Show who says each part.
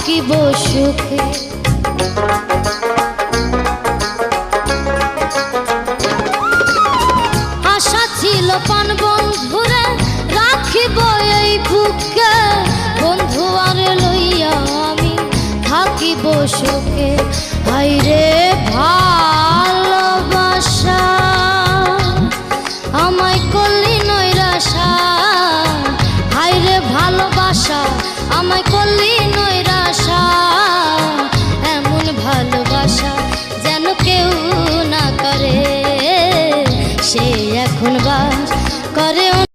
Speaker 1: থাকিব সুখে। আশা ছিল পান বন্ধুরে রাখিব এই বুকে, বন্ধু আরে লইয়া আমি থাকিব সুখে। হায়রে ভালোবাসা আমায় করলি নৈরাশা, হায়রে ভালোবাসা আমায় করলি